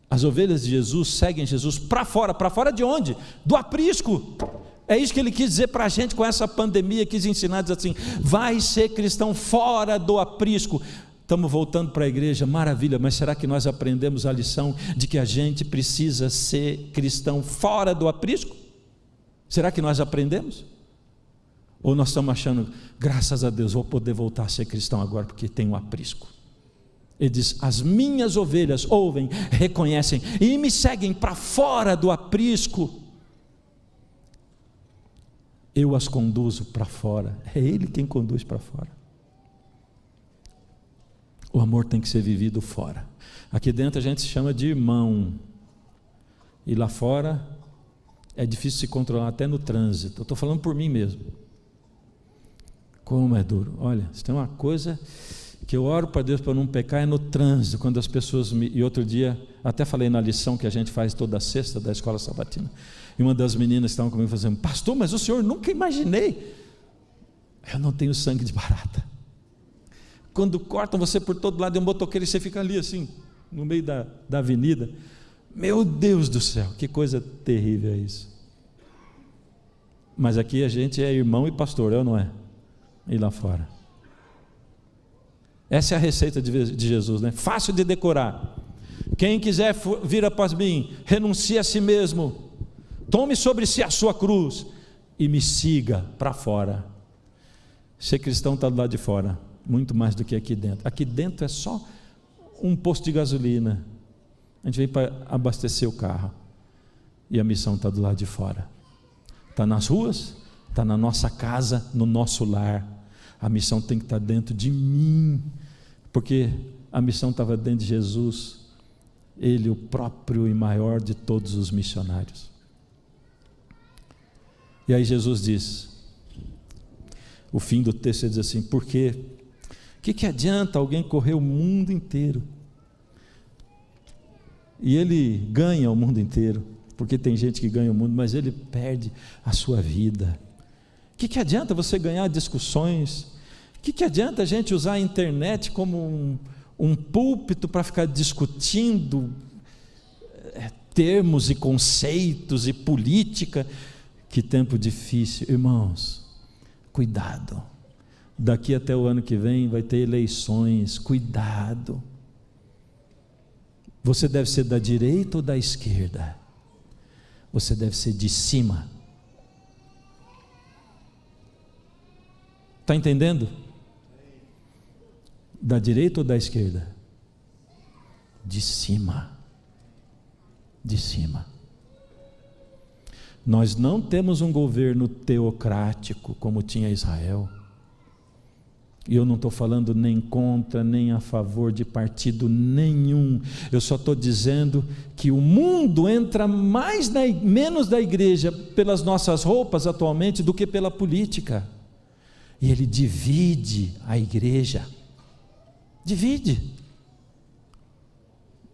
As ovelhas de Jesus seguem Jesus para fora de onde? Do aprisco. É isso que ele quis dizer para a gente com essa pandemia, quis ensinar, diz assim, vai ser cristão fora do aprisco. Estamos voltando para a igreja, maravilha, mas será que nós aprendemos a lição de que a gente precisa ser cristão fora do aprisco? Será que nós aprendemos? Ou nós estamos achando, graças a Deus, vou poder voltar a ser cristão agora porque tem um aprisco? Ele diz, as minhas ovelhas ouvem, reconhecem e me seguem para fora do aprisco. Eu as conduzo para fora, é Ele quem conduz para fora. O amor tem que ser vivido fora. Aqui dentro a gente se chama de irmão, e lá fora é difícil se controlar até no trânsito. Eu estou falando por mim mesmo. Como é duro. Olha, se tem uma coisa que eu oro para Deus para não pecar é no trânsito, quando as pessoas e outro dia, até falei na lição que a gente faz toda sexta da escola sabatina, e uma das meninas estavam comigo fazendo: pastor, mas o senhor, nunca imaginei, eu não tenho sangue de barata. Quando cortam você por todo lado de um motoqueiro e você fica ali assim, no meio da avenida, meu Deus do céu, que coisa terrível é isso. Mas aqui a gente é irmão e pastor, eu não é? E lá fora. Essa é a receita de Jesus, né? Fácil de decorar. Quem quiser vir após mim, renuncie a si mesmo, tome sobre si a sua cruz e me siga para fora. Ser cristão está do lado de fora, muito mais do que aqui dentro. Aqui dentro é só um posto de gasolina, a gente vem para abastecer o carro, e a missão está do lado de fora, está nas ruas, está na nossa casa, no nosso lar. A missão tem que estar dentro de mim, porque a missão estava dentro de Jesus, Ele o próprio e maior de todos os missionários. E aí Jesus diz, o fim do texto ele diz assim: porque o que adianta alguém correr o mundo inteiro e ele ganha o mundo inteiro, porque tem gente que ganha o mundo, mas ele perde a sua vida? O que adianta você ganhar discussões? O que adianta a gente usar a internet como um púlpito para ficar discutindo termos e conceitos e política? Que tempo difícil, irmãos. Cuidado, daqui até o ano que vem vai ter eleições, cuidado. Você deve ser da direita ou da esquerda? Você deve ser de cima. Está entendendo? Da direita ou da esquerda? De cima. De cima. Nós não temos um governo teocrático como tinha Israel. E eu não estou falando nem contra, nem a favor de partido nenhum. Eu só estou dizendo que o mundo entra menos da igreja pelas nossas roupas atualmente do que pela política. E ele divide a igreja. Divide.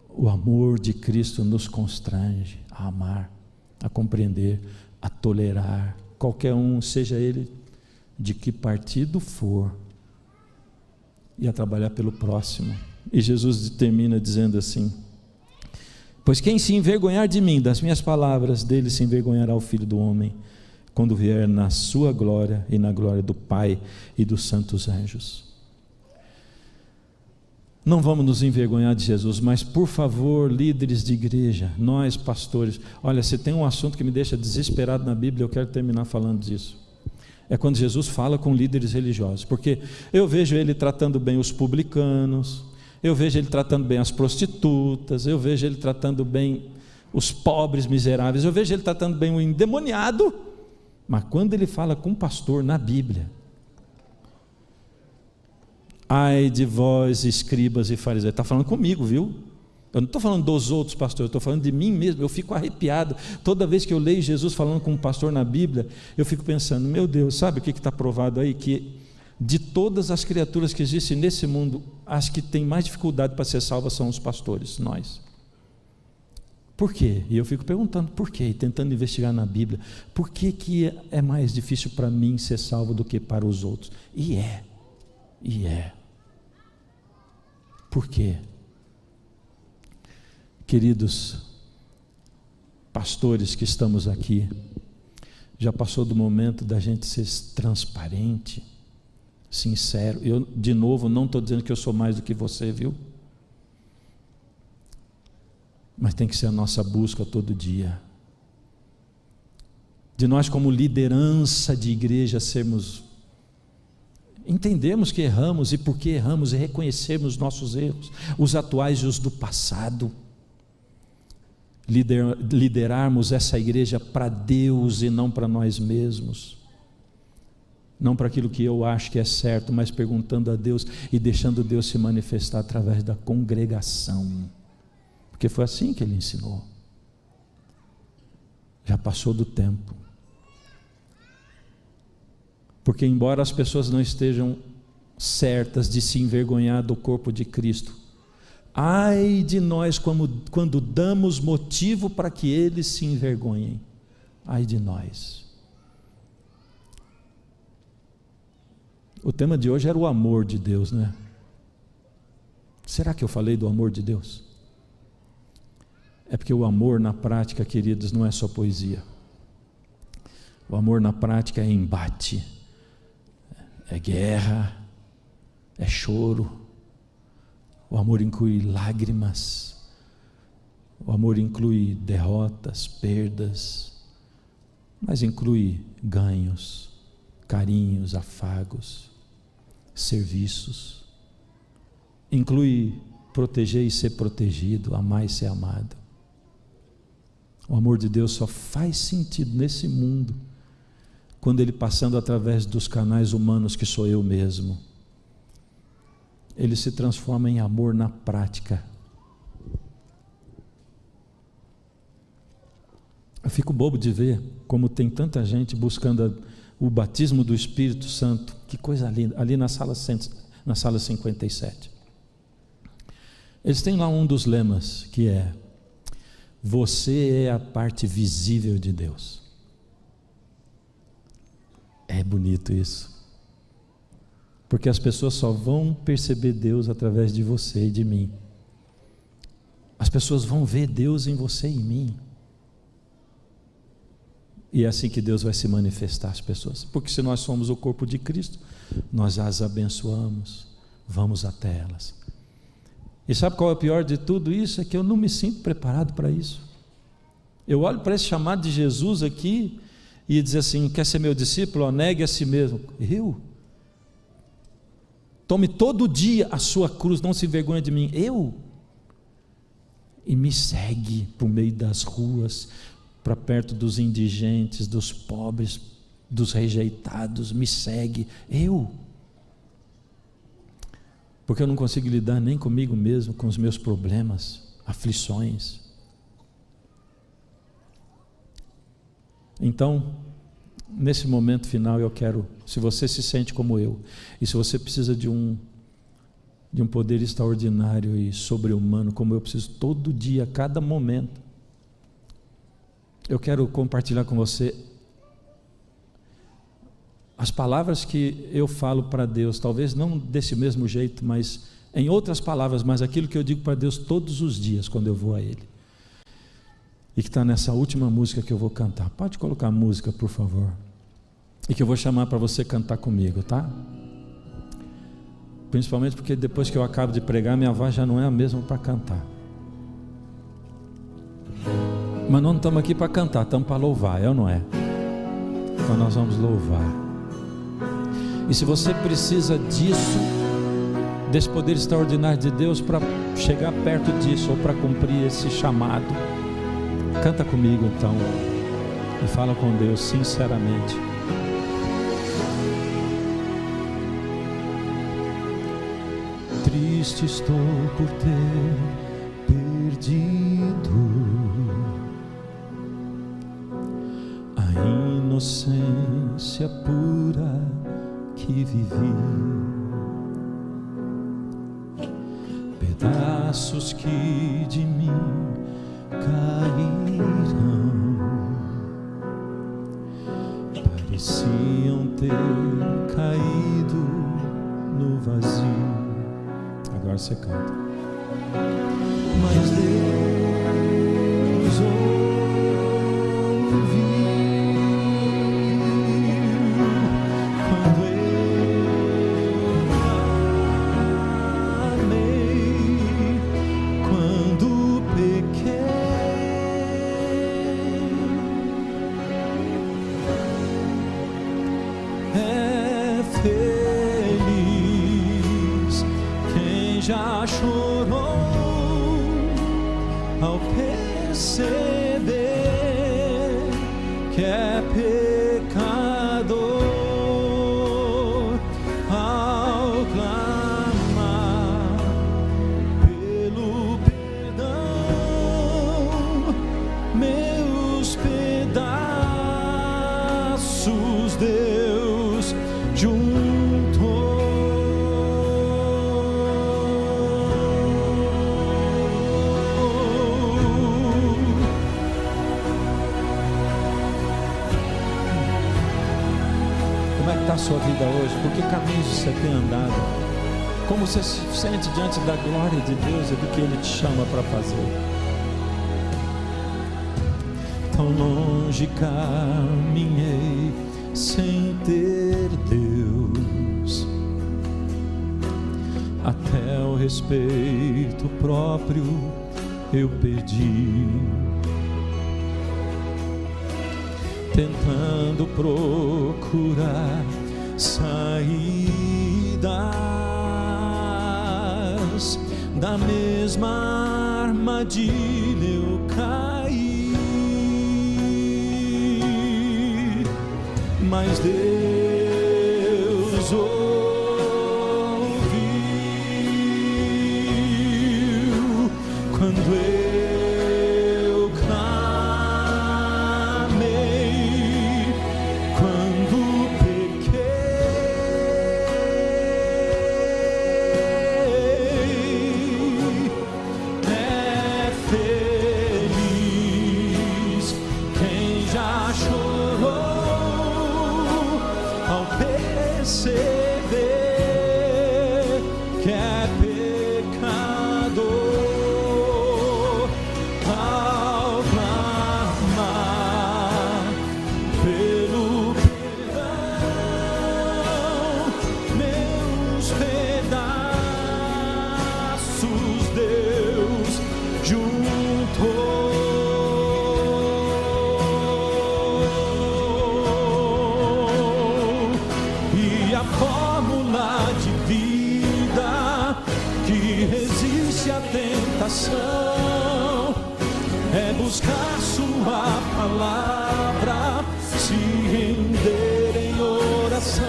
O amor de Cristo nos constrange a amar, a compreender, a tolerar qualquer um, seja ele de que partido for, e a trabalhar pelo próximo. E Jesus termina dizendo assim: pois quem se envergonhar de mim, das minhas palavras, dele se envergonhará o Filho do Homem, quando vier na sua glória e na glória do Pai e dos santos anjos. Não vamos nos envergonhar de Jesus, mas por favor, líderes de igreja, nós pastores, olha, se tem um assunto que me deixa desesperado na Bíblia, eu quero terminar falando disso. É quando Jesus fala com líderes religiosos, porque eu vejo ele tratando bem os publicanos, eu vejo ele tratando bem as prostitutas, eu vejo ele tratando bem os pobres miseráveis, eu vejo ele tratando bem o endemoniado, mas quando ele fala com o pastor na Bíblia, ai de vós, escribas e fariseus, está falando comigo, viu? Eu não estou falando dos outros pastores, eu estou falando de mim mesmo. Eu fico arrepiado toda vez que eu leio Jesus falando com um pastor na Bíblia. Eu fico pensando, meu Deus, sabe o que está provado aí? Que de todas as criaturas que existem nesse mundo, as que têm mais dificuldade para ser salvas são os pastores, nós. Por quê? E eu fico perguntando por quê, e tentando investigar na Bíblia. Por que é mais difícil para mim ser salvo do que para os outros? E é. Por quê? Queridos pastores que estamos aqui, já passou do momento da gente ser transparente, sincero. Eu, de novo, não estou dizendo que eu sou mais do que você, viu? Mas tem que ser a nossa busca todo dia. De nós, como liderança de igreja, entendemos que erramos e por que erramos, e reconhecermos nossos erros, os atuais e os do passado. Liderarmos essa igreja para Deus e não para nós mesmos, não para aquilo que eu acho que é certo, mas perguntando a Deus e deixando Deus se manifestar através da congregação, porque foi assim que Ele ensinou. Já passou do tempo, porque embora as pessoas não estejam certas de se envergonhar do corpo de Cristo. Ai de nós quando damos motivo para que eles se envergonhem. Ai de nós. O tema de hoje era o amor de Deus, né? Será que eu falei do amor de Deus? É porque o amor na prática, queridos, não é só poesia. O amor na prática é embate, é guerra, é choro. O amor inclui lágrimas, o amor inclui derrotas, perdas, mas inclui ganhos, carinhos, afagos, serviços, inclui proteger e ser protegido, amar e ser amado. O amor de Deus só faz sentido nesse mundo quando ele, passando através dos canais humanos que sou eu mesmo, ele se transforma em amor na prática. Eu fico bobo de ver como tem tanta gente buscando o batismo do Espírito Santo. Que coisa linda, ali na sala 57. Eles têm lá um dos lemas, que é: você é a parte visível de Deus. É bonito isso, porque as pessoas só vão perceber Deus através de você e de mim. As pessoas vão ver Deus em você e em mim, e é assim que Deus vai se manifestar às pessoas, porque se nós somos o corpo de Cristo, nós as abençoamos, vamos até elas. E sabe qual é o pior de tudo isso? É que eu não me sinto preparado para isso. Eu olho para esse chamado de Jesus aqui e diz assim: quer ser meu discípulo? Negue a si mesmo. Eu? Tome todo dia a sua cruz, não se envergonhe de mim. Eu? E me segue por meio das ruas, para perto dos indigentes, dos pobres, dos rejeitados. Me segue. Eu? Porque eu não consigo lidar nem comigo mesmo, com os meus problemas, aflições. Então, nesse momento final, eu quero, se você se sente como eu, e se você precisa de um poder extraordinário e sobre-humano, como eu preciso todo dia, a cada momento, eu quero compartilhar com você as palavras que eu falo para Deus, talvez não desse mesmo jeito, mas em outras palavras, mas aquilo que eu digo para Deus todos os dias quando eu vou a Ele, e que está nessa última música que eu vou cantar. Pode colocar a música, por favor, e que eu vou chamar para você cantar comigo, tá? Principalmente porque depois que eu acabo de pregar, minha voz já não é a mesma para cantar. Mas nós não estamos aqui para cantar, estamos para louvar, é ou não é? Então nós vamos louvar. E se você precisa disso, desse poder extraordinário de Deus para chegar perto disso, ou para cumprir esse chamado, canta comigo então, e fala com Deus sinceramente. Triste estou por ter perdido a inocência pura que vivi, pedaços que de mim caíram, pareciam ter caído no vazio. Agora você canta. Mas Deus ouviu quando eu amei, quando pequei. É feliz quem já chorou ao perceber que é pecador, ao clamar pelo perdão, meus pedaços Deus juntou. está a sua vida hoje? Por que caminhos você tem andado? Como você se sente diante da glória de Deus e do que Ele te chama para fazer? Tão longe caminhei sem ter Deus, até o respeito próprio eu perdi, tentando procurar saídas, da mesma armadilha eu caí, mas Deus ouviu quando eu clamei, quando pequei. É feliz quem já chorou ao perceber que é pecador, ao clamar pelo perdão, meus pedaços Deus juntou. E a fórmula de vida que resiste à tentação é buscar sua palavra, se render em oração.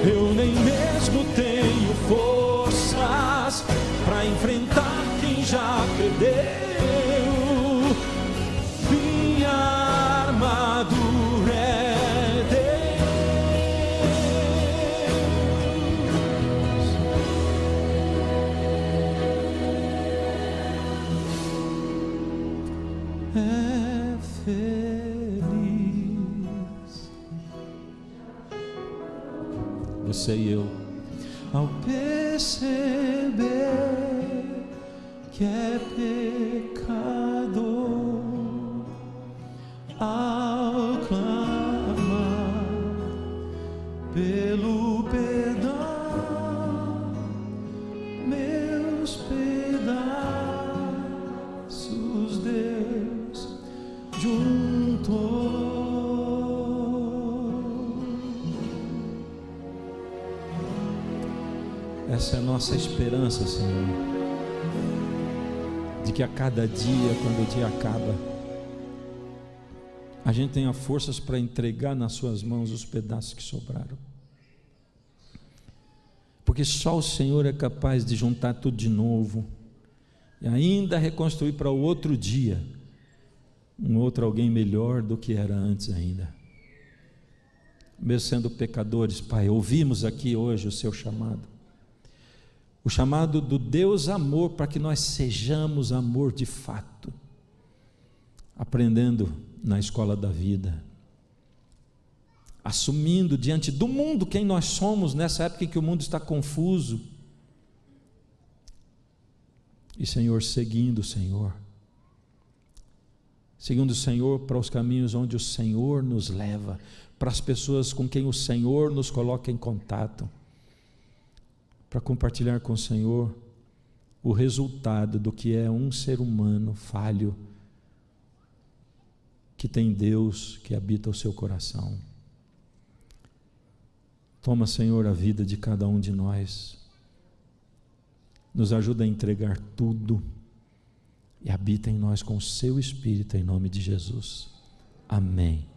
Eu nem mesmo tenho forças para enfrentar quem já perdeu. Minha armadura é Deus. É feliz você e eu ao perceber que é pecador, ao clamar pelo perdão, meus pedaços Deus juntou. Essa é a nossa esperança, Senhor, de que a cada dia, quando o dia acaba, a gente tenha forças para entregar nas suas mãos os pedaços que sobraram, porque só o Senhor é capaz de juntar tudo de novo e ainda reconstruir para o outro dia um outro alguém melhor do que era antes ainda. Mesmo sendo pecadores, Pai, ouvimos aqui hoje o seu chamado, o chamado do Deus amor, para que nós sejamos amor de fato, aprendendo na escola da vida, assumindo diante do mundo quem nós somos nessa época em que o mundo está confuso, e Senhor, seguindo o Senhor para os caminhos onde o Senhor nos leva, para as pessoas com quem o Senhor nos coloca em contato, para compartilhar com o Senhor o resultado do que é um ser humano falho, que tem Deus que habita o seu coração. Toma, Senhor, a vida de cada um de nós, nos ajuda a entregar tudo e habita em nós com o seu Espírito, em nome de Jesus. Amém.